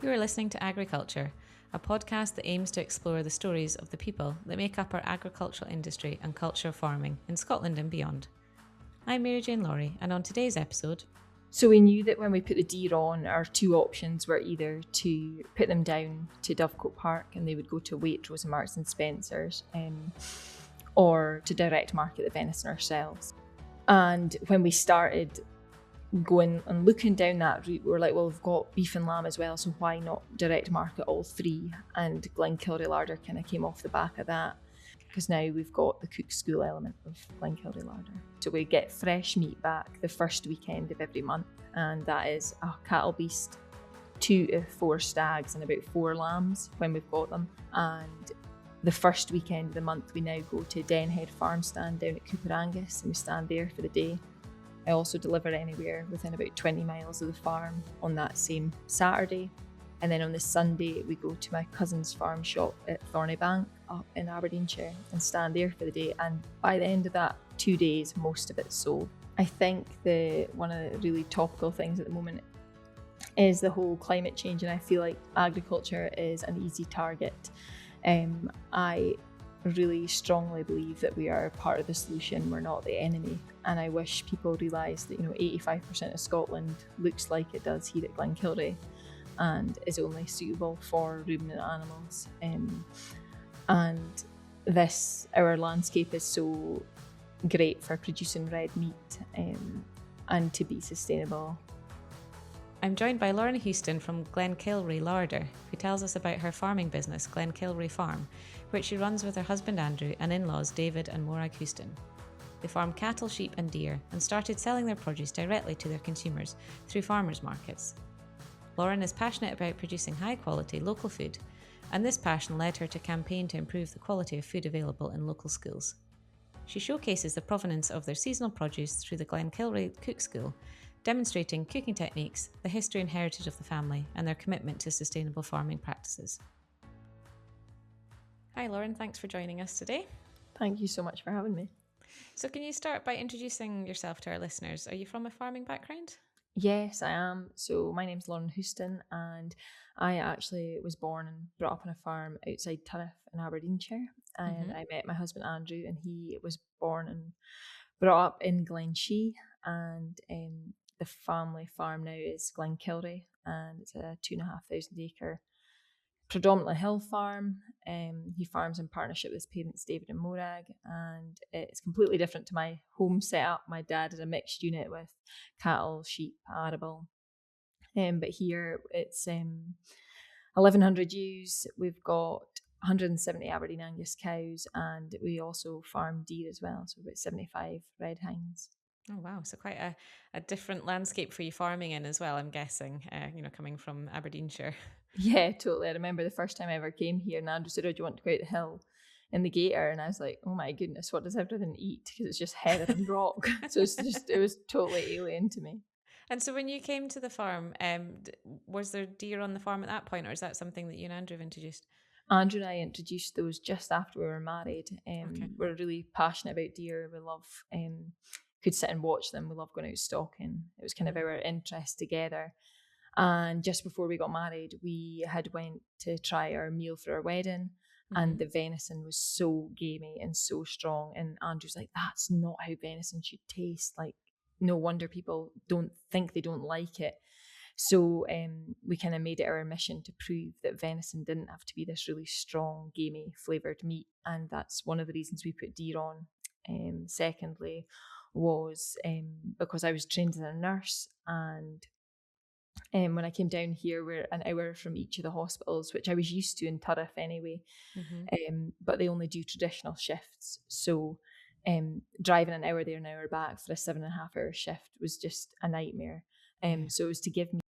You are listening to Agri Culture, a podcast that aims to explore the stories of the people that make up our agricultural industry and culture of farming in Scotland and beyond. I'm Mary-Jane Lawrie, and on today's episode... So we knew that when we put the deer on, our two options were either to put them down to Dovecote Park and they would go to Waitrose and Marks and Spencer's, or to direct market the venison ourselves. And when we started going and looking down that route, we were like, well, we've got beef and lamb as well, so why not direct market all three? And Glenkilrie Larder kind of came off the back of that, because now we've got the Cook School element of Glenkilrie Larder. So we get fresh meat back the first weekend of every month, and that is a cattle beast, 2 to 4 stags and about 4 lambs when we've got them. And the first weekend of the month we now go to Denhead Farm stand down at Cooper Angus, and we stand there for the day. I also deliver anywhere within about 20 miles of the farm on that same Saturday. And then on the Sunday, we go to my cousin's farm shop at Thornybank up in Aberdeenshire and stand there for the day. And by the end of that 2 days, most of it's sold. I think one of the really topical things at the moment is the whole climate change, and I feel like agriculture is an easy target. I really strongly believe that we are part of the solution, we're not the enemy. And I wish people realised that 85% of Scotland looks like it does here at Glenkilrie and is only suitable for ruminant animals. And our landscape is so great for producing red meat and to be sustainable. I'm joined by Lauren Houstoun from Glenkilrie Larder, who tells us about her farming business, Glenkilrie Farm, which she runs with her husband Andrew and in-laws David and Morag Houstoun. They farm cattle, sheep and deer and started selling their produce directly to their consumers through farmers markets. Lauren is passionate about producing high-quality local food, and this passion led her to campaign to improve the quality of food available in local schools. She showcases the provenance of their seasonal produce through the Glenkilrie Cook School, demonstrating cooking techniques, the history and heritage of the family, and their commitment to sustainable farming practices. Hi Lauren, thanks for joining us today. Thank you so much for having me. So can you start by introducing yourself to our listeners? Are you from a farming background? Yes, I am. So my name's Lauren Houstoun, and I actually was born and brought up on a farm outside Turriff in Aberdeenshire. And I met my husband Andrew, and he was born and brought up in Glenshee. And the family farm now is Glenkilrie, and it's a 2,500 acre predominantly hill farm. He farms in partnership with his parents David and Morag, and it's completely different to my home setup. My dad is a mixed unit with cattle, sheep, arable, but here it's 1,100 ewes. We've got 170 Aberdeen Angus cows, and we also farm deer as well, so about 75 red hinds. Oh wow, so quite a different landscape for you farming in as well, I'm guessing, coming from Aberdeenshire. Yeah, totally. I remember the first time I ever came here and Andrew said, "Oh, do you want to go out the hill in the gator?" And I was like, oh my goodness, what does everything eat? Because it's just heather and rock. So it was totally alien to me. And so when you came to the farm, was there deer on the farm at that point, or is that something that you and Andrew have introduced? Andrew and I introduced those just after we were married. Okay. We're really passionate about deer. We love, could sit and watch them. We love going out stalking. It was kind of our interest together. And just before we got married, we had went to try our meal for our wedding, and the venison was so gamey and so strong. And Andrew's like, that's not how venison should taste. Like, no wonder people don't like it. So we kind of made it our mission to prove that venison didn't have to be this really strong, gamey, flavoured meat. And that's one of the reasons we put deer on. Secondly was because I was trained as a nurse, and when I came down here, we're an hour from each of the hospitals, which I was used to in Turriff anyway, but they only do traditional shifts. So driving an hour there, an hour back for a 7.5 hour shift was just a nightmare. So it was to give me